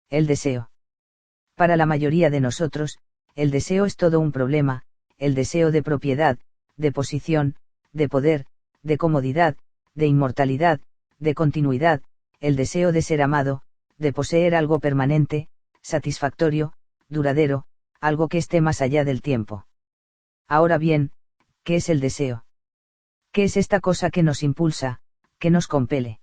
El deseo. Para la mayoría de nosotros, el deseo es todo un problema, el deseo de propiedad, de posición, de poder, de comodidad, de inmortalidad, de continuidad, el deseo de ser amado, de poseer algo permanente, satisfactorio, duradero, algo que esté más allá del tiempo. Ahora bien, ¿qué es el deseo? ¿Qué es esta cosa que nos impulsa, que nos compele?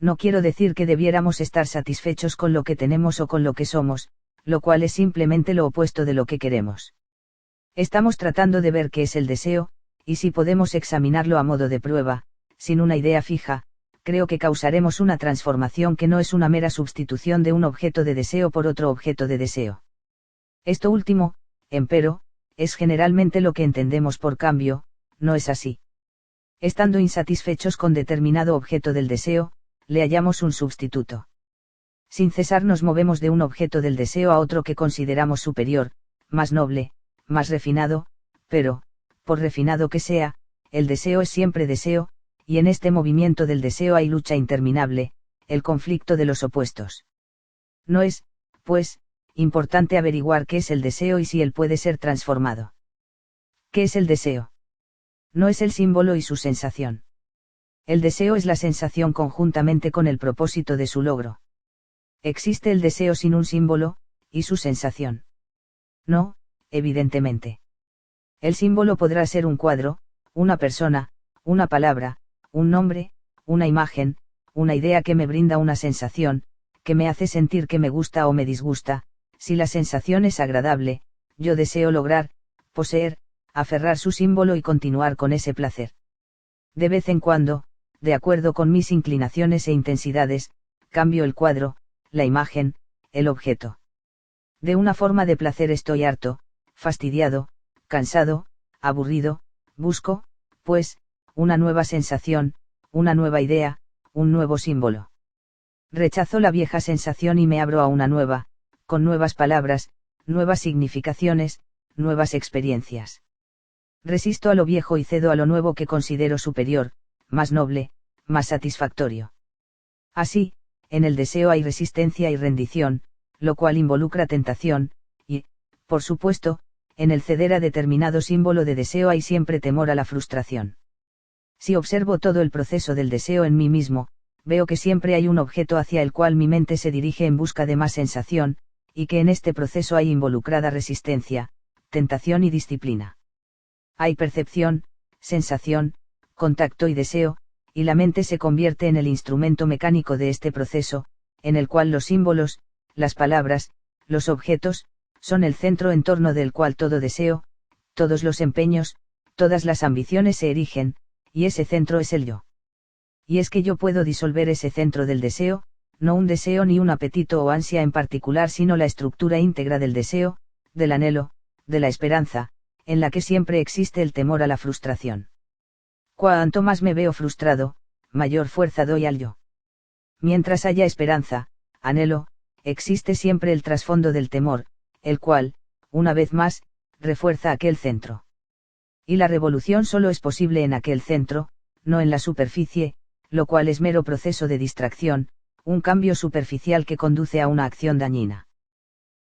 No quiero decir que debiéramos estar satisfechos con lo que tenemos o con lo que somos, lo cual es simplemente lo opuesto de lo que queremos. Estamos tratando de ver qué es el deseo, y si podemos examinarlo a modo de prueba, sin una idea fija, creo que causaremos una transformación que no es una mera sustitución de un objeto de deseo por otro objeto de deseo. Esto último, empero, es generalmente lo que entendemos por cambio, no es así. Estando insatisfechos con determinado objeto del deseo, le hallamos un sustituto. Sin cesar nos movemos de un objeto del deseo a otro que consideramos superior, más noble, más refinado, pero, por refinado que sea, el deseo es siempre deseo, y en este movimiento del deseo hay lucha interminable, el conflicto de los opuestos. No es, pues, importante averiguar qué es el deseo y si él puede ser transformado. ¿Qué es el deseo? No es el símbolo y su sensación. El deseo es la sensación conjuntamente con el propósito de su logro. ¿Existe el deseo sin un símbolo, y su sensación? No, evidentemente. El símbolo podrá ser un cuadro, una persona, una palabra, un nombre, una imagen, una idea que me brinda una sensación, que me hace sentir que me gusta o me disgusta. Si la sensación es agradable, yo deseo lograr, poseer, aferrar su símbolo y continuar con ese placer. De vez en cuando, de acuerdo con mis inclinaciones e intensidades, cambio el cuadro, la imagen, el objeto. De una forma de placer estoy harto, fastidiado, cansado, aburrido, busco, pues, una nueva sensación, una nueva idea, un nuevo símbolo. Rechazo la vieja sensación y me abro a una nueva, con nuevas palabras, nuevas significaciones, nuevas experiencias. Resisto a lo viejo y cedo a lo nuevo que considero superior, más noble, más satisfactorio. Así, en el deseo hay resistencia y rendición, lo cual involucra tentación, y, por supuesto, en el ceder a determinado símbolo de deseo hay siempre temor a la frustración. Si observo todo el proceso del deseo en mí mismo, veo que siempre hay un objeto hacia el cual mi mente se dirige en busca de más sensación, y que en este proceso hay involucrada resistencia, tentación y disciplina. Hay percepción, sensación, contacto y deseo, y la mente se convierte en el instrumento mecánico de este proceso, en el cual los símbolos, las palabras, los objetos, son el centro en torno del cual todo deseo, todos los empeños, todas las ambiciones se erigen, y ese centro es el yo. Y es que yo puedo disolver ese centro del deseo, no un deseo ni un apetito o ansia en particular, sino la estructura íntegra del deseo, del anhelo, de la esperanza, en la que siempre existe el temor a la frustración. Cuanto más me veo frustrado, mayor fuerza doy al yo. Mientras haya esperanza, anhelo, existe siempre el trasfondo del temor, el cual, una vez más, refuerza aquel centro. Y la revolución solo es posible en aquel centro, no en la superficie, lo cual es mero proceso de distracción, un cambio superficial que conduce a una acción dañina.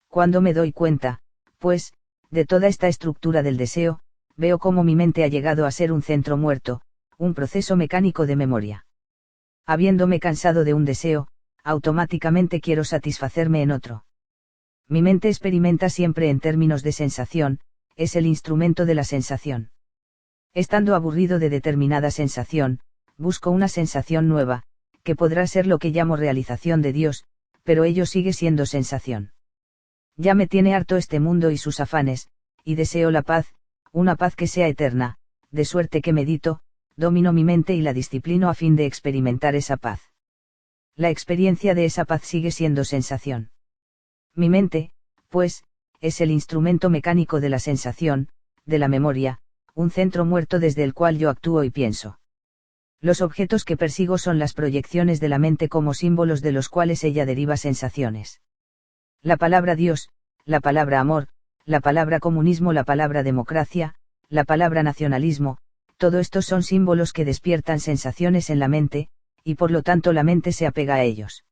Cuando me doy cuenta, pues, de toda esta estructura del deseo, veo cómo mi mente ha llegado a ser un centro muerto, un proceso mecánico de memoria. Habiéndome cansado de un deseo, automáticamente quiero satisfacerme en otro. Mi mente experimenta siempre en términos de sensación, es el instrumento de la sensación. Estando aburrido de determinada sensación, busco una sensación nueva, que podrá ser lo que llamo realización de Dios, pero ello sigue siendo sensación. Ya me tiene harto este mundo y sus afanes, y deseo la paz, una paz que sea eterna, de suerte que medito, domino mi mente y la disciplino a fin de experimentar esa paz. La experiencia de esa paz sigue siendo sensación. Mi mente, pues, es el instrumento mecánico de la sensación, de la memoria, un centro muerto desde el cual yo actúo y pienso. Los objetos que persigo son las proyecciones de la mente como símbolos de los cuales ella deriva sensaciones. La palabra Dios, la palabra amor, la palabra comunismo, la palabra democracia, la palabra nacionalismo, todo esto son símbolos que despiertan sensaciones en la mente, y por lo tanto la mente se apega a ellos.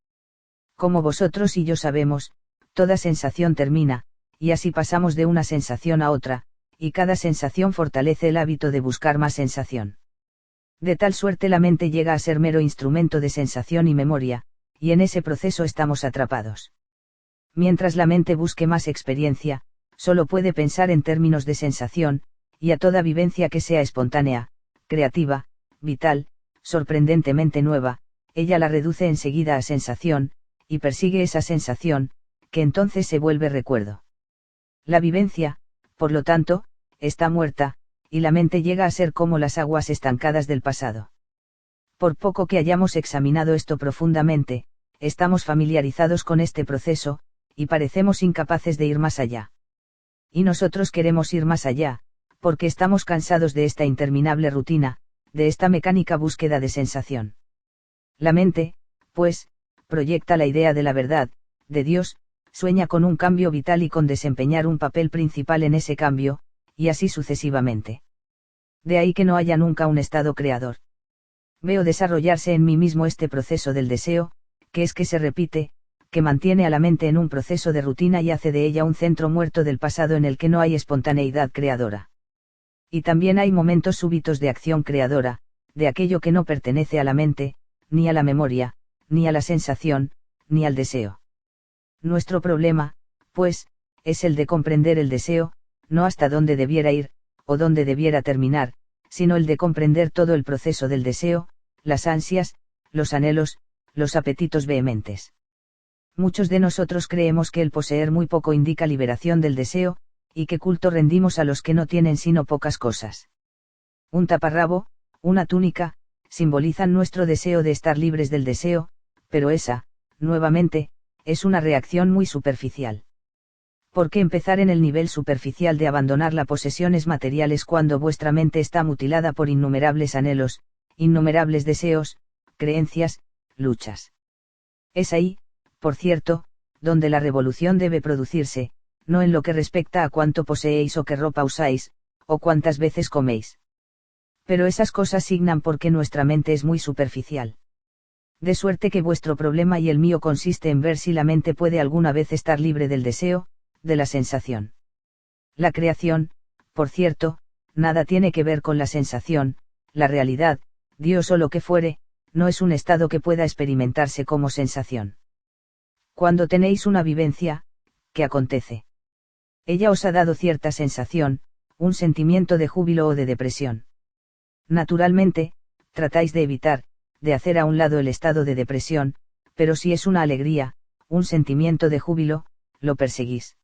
Como vosotros y yo sabemos, toda sensación termina, y así pasamos de una sensación a otra, y cada sensación fortalece el hábito de buscar más sensación. De tal suerte la mente llega a ser mero instrumento de sensación y memoria, y en ese proceso estamos atrapados. Mientras la mente busque más experiencia, solo puede pensar en términos de sensación, y a toda vivencia que sea espontánea, creativa, vital, sorprendentemente nueva, ella la reduce enseguida a sensación, y persigue esa sensación, que entonces se vuelve recuerdo. La vivencia, por lo tanto, está muerta, y la mente llega a ser como las aguas estancadas del pasado. Por poco que hayamos examinado esto profundamente, estamos familiarizados con este proceso, y parecemos incapaces de ir más allá. Y nosotros queremos ir más allá, porque estamos cansados de esta interminable rutina, de esta mecánica búsqueda de sensación. La mente, pues, proyecta la idea de la verdad, de Dios, sueña con un cambio vital y con desempeñar un papel principal en ese cambio, y así sucesivamente. De ahí que no haya nunca un estado creador. Veo desarrollarse en mí mismo este proceso del deseo, que es que se repite, que mantiene a la mente en un proceso de rutina y hace de ella un centro muerto del pasado en el que no hay espontaneidad creadora. Y también hay momentos súbitos de acción creadora, de aquello que no pertenece a la mente, ni a la memoria, ni a la sensación, ni al deseo. Nuestro problema, pues, es el de comprender el deseo, no hasta dónde debiera ir, o dónde debiera terminar, sino el de comprender todo el proceso del deseo, las ansias, los anhelos, los apetitos vehementes. Muchos de nosotros creemos que el poseer muy poco indica liberación del deseo, y que culto rendimos a los que no tienen sino pocas cosas. Un taparrabo, una túnica, simbolizan nuestro deseo de estar libres del deseo, pero esa, nuevamente, es una reacción muy superficial. ¿Por qué empezar en el nivel superficial de abandonar las posesiones materiales cuando vuestra mente está mutilada por innumerables anhelos, innumerables deseos, creencias, luchas? Es ahí, por cierto, donde la revolución debe producirse, no en lo que respecta a cuánto poseéis o qué ropa usáis, o cuántas veces coméis. Pero esas cosas signan porque nuestra mente es muy superficial. De suerte que vuestro problema y el mío consiste en ver si la mente puede alguna vez estar libre del deseo, de la sensación. La creación, por cierto, nada tiene que ver con la sensación, la realidad, Dios o lo que fuere, no es un estado que pueda experimentarse como sensación. Cuando tenéis una vivencia, ¿qué acontece? Ella os ha dado cierta sensación, un sentimiento de júbilo o de depresión. Naturalmente, tratáis de evitar, de hacer a un lado el estado de depresión, pero si es una alegría, un sentimiento de júbilo, lo perseguís.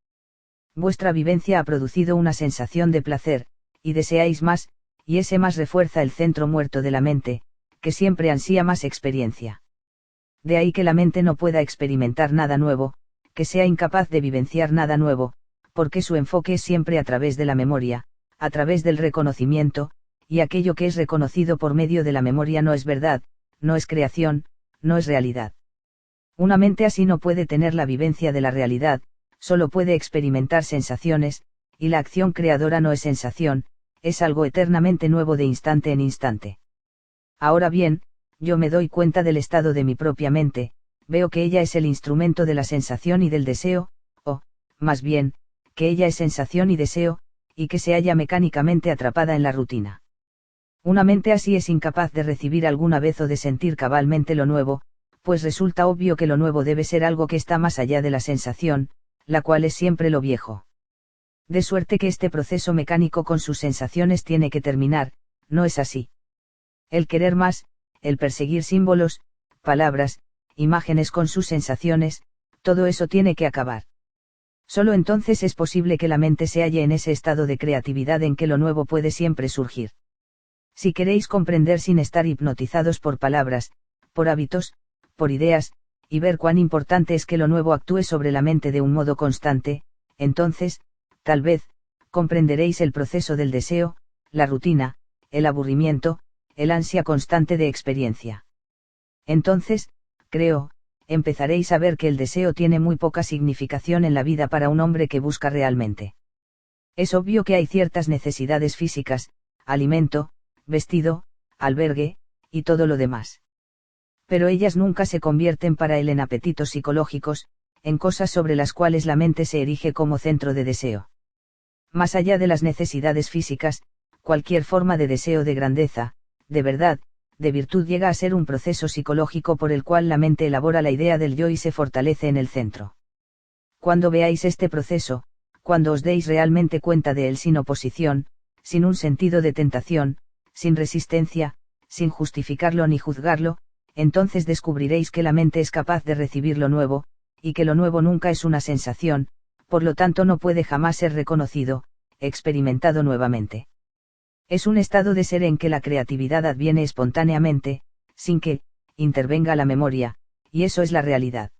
Vuestra vivencia ha producido una sensación de placer, y deseáis más, y ese más refuerza el centro muerto de la mente, que siempre ansía más experiencia. De ahí que la mente no pueda experimentar nada nuevo, que sea incapaz de vivenciar nada nuevo, porque su enfoque es siempre a través de la memoria, a través del reconocimiento, y aquello que es reconocido por medio de la memoria no es verdad, no es creación, no es realidad. Una mente así no puede tener la vivencia de la realidad, solo puede experimentar sensaciones, y la acción creadora no es sensación, es algo eternamente nuevo de instante en instante. Ahora bien, yo me doy cuenta del estado de mi propia mente, veo que ella es el instrumento de la sensación y del deseo, o, más bien, que ella es sensación y deseo, y que se halla mecánicamente atrapada en la rutina. Una mente así es incapaz de recibir alguna vez o de sentir cabalmente lo nuevo, pues resulta obvio que lo nuevo debe ser algo que está más allá de la sensación, la cual es siempre lo viejo. De suerte que este proceso mecánico con sus sensaciones tiene que terminar, ¿no es así? El querer más, el perseguir símbolos, palabras, imágenes con sus sensaciones, todo eso tiene que acabar. Solo entonces es posible que la mente se halle en ese estado de creatividad en que lo nuevo puede siempre surgir. Si queréis comprender sin estar hipnotizados por palabras, por hábitos, por ideas, y ver cuán importante es que lo nuevo actúe sobre la mente de un modo constante, entonces, tal vez, comprenderéis el proceso del deseo, la rutina, el aburrimiento, el ansia constante de experiencia. Entonces, creo, empezaréis a ver que el deseo tiene muy poca significación en la vida para un hombre que busca realmente. Es obvio que hay ciertas necesidades físicas, alimento, vestido, albergue, y todo lo demás. Pero ellas nunca se convierten para él en apetitos psicológicos, en cosas sobre las cuales la mente se erige como centro de deseo. Más allá de las necesidades físicas, cualquier forma de deseo de grandeza, de verdad, de virtud llega a ser un proceso psicológico por el cual la mente elabora la idea del yo y se fortalece en el centro. Cuando veáis este proceso, cuando os deis realmente cuenta de él sin oposición, sin un sentido de tentación, sin resistencia, sin justificarlo ni juzgarlo, entonces descubriréis que la mente es capaz de recibir lo nuevo, y que lo nuevo nunca es una sensación, por lo tanto no puede jamás ser reconocido, experimentado nuevamente. Es un estado de ser en que la creatividad adviene espontáneamente, sin que intervenga la memoria, y eso es la realidad.